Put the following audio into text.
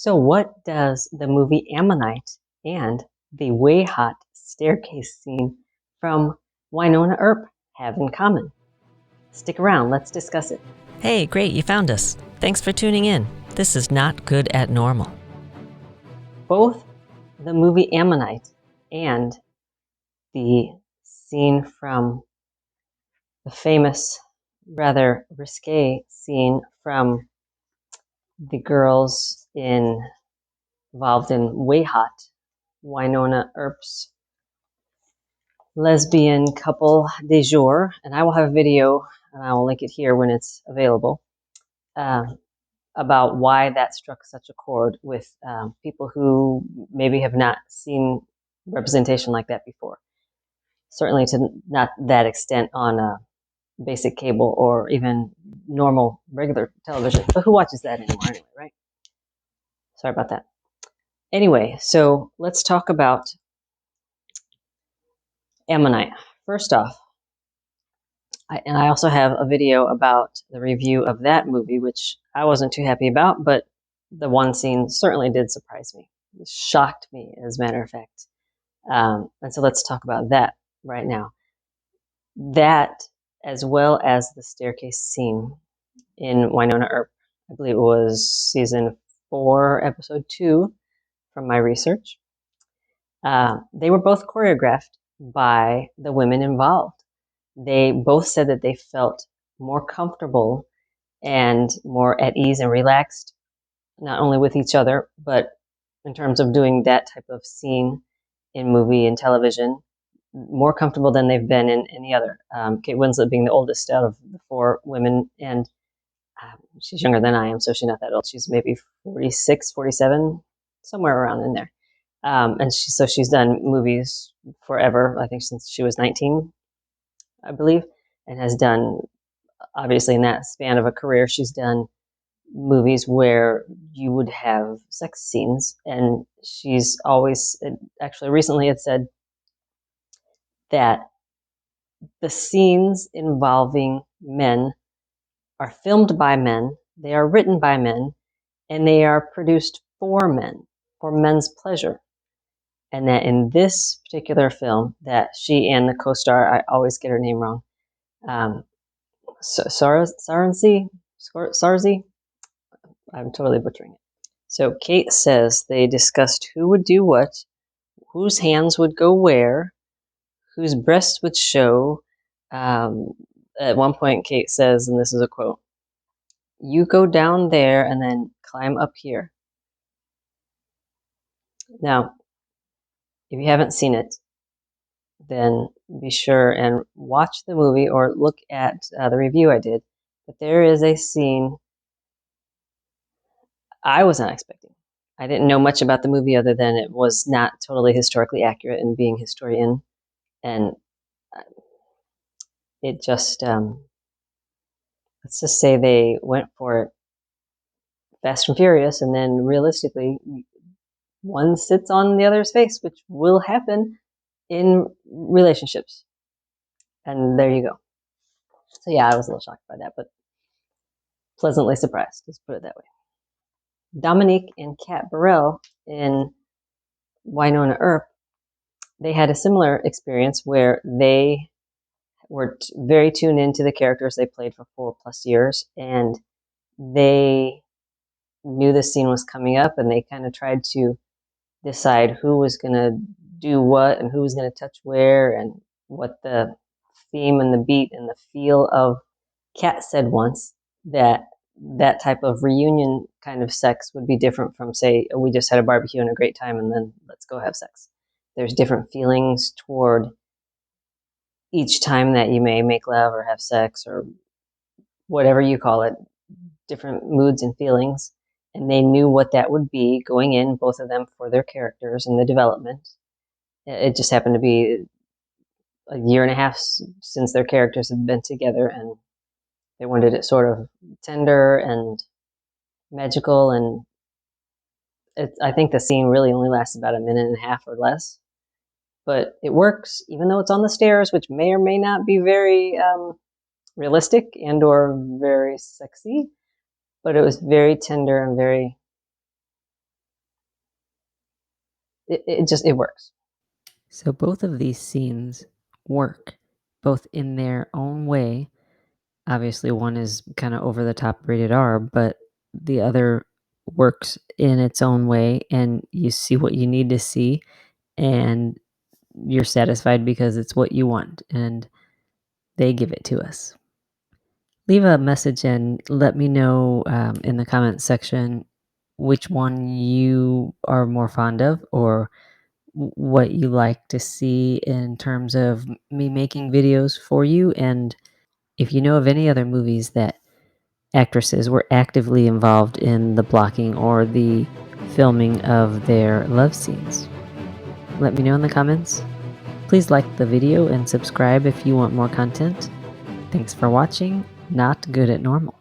So what does the movie Ammonite and the WAYHAUGHT staircase scene from Wynonna Earp have in common? Stick around, let's discuss it. Hey, great, you found us. Thanks for tuning in. This is Not Good at Normal. Both the movie Ammonite and the scene from the famous, rather risque scene from the girls involved in WAYHAUGHT, Wynonna Earp's lesbian couple de jour, and I will have a video, and I will link it here when it's available, about why that struck such a chord with people who maybe have not seen representation like that before. Certainly to not that extent on basic cable or even normal regular television. But who watches that anymore anyway, right? Sorry about that. Anyway, so let's talk about Ammonite. First off, I also have a video about the review of that movie, which I wasn't too happy about, but the one scene certainly did surprise me. It shocked me, as a matter of fact. And so let's talk about that right now. That, as well as the staircase scene in Wynonna Earp, I believe it was season 4, episode 2 from my research. They were both choreographed by the women involved. They both said that they felt more comfortable and more at ease and relaxed, not only with each other, but in terms of doing that type of scene in movie and television, more comfortable than they've been in any other. Kate Winslet being the oldest out of the 4 women, and she's younger than I am, so she's not that old. She's maybe 46, 47, somewhere around in there. And she's done movies forever, I think since she was 19, I believe, and has done, obviously in that span of a career, she's done movies where you would have sex scenes, and she's always, actually recently it said that the scenes involving men are filmed by men, they are written by men, and they are produced for men, for men's pleasure. And that in this particular film, that she and the co-star, I always get her name wrong, Sarzy, I'm totally butchering it. So Kate says they discussed who would do what, whose hands would go where, whose breasts would show. At one point, Kate says, and this is a quote, "You go down there and then climb up here." Now, if you haven't seen it, then be sure and watch the movie or look at the review I did. But there is a scene I was not expecting. I didn't know much about the movie other than it was not totally historically accurate in being historian. And it just, let's just say they went for it fast and furious, and then realistically, one sits on the other's face, which will happen in relationships. And there you go. So yeah, I was a little shocked by that, but pleasantly surprised, let's put it that way. Dominique and Kat Burrell in Wynonna Earp, they had a similar experience where they were very tuned into the characters they played for 4+ years, and they knew the scene was coming up, and they kind of tried to decide who was going to do what and who was going to touch where and what the theme and the beat and the feel of. Kat said once that that type of reunion kind of sex would be different from, say, we just had a barbecue and a great time and then let's go have sex. There's different feelings toward each time that you may make love or have sex or whatever you call it, different moods and feelings. And they knew what that would be going in, both of them, for their characters and the development. It just happened to be a year and a half since their characters had been together, and they wanted it sort of tender and magical. And I think the scene really only lasts about a minute and a half or less. But it works, even though it's on the stairs, which may or may not be very realistic and or very sexy. But it was very tender and very it works. So both of these scenes work, both in their own way. Obviously, one is kind of over the top rated R, but the other works in its own way, and you see what you need to see, and you're satisfied because it's what you want, and they give it to us. Leave a message and let me know in the comments section which one you are more fond of, or what you like to see in terms of me making videos for you. And if you know of any other movies that actresses were actively involved in the blocking or the filming of their love scenes, let me know in the comments. Please like the video and subscribe if you want more content. Thanks for watching Not Good at Normal.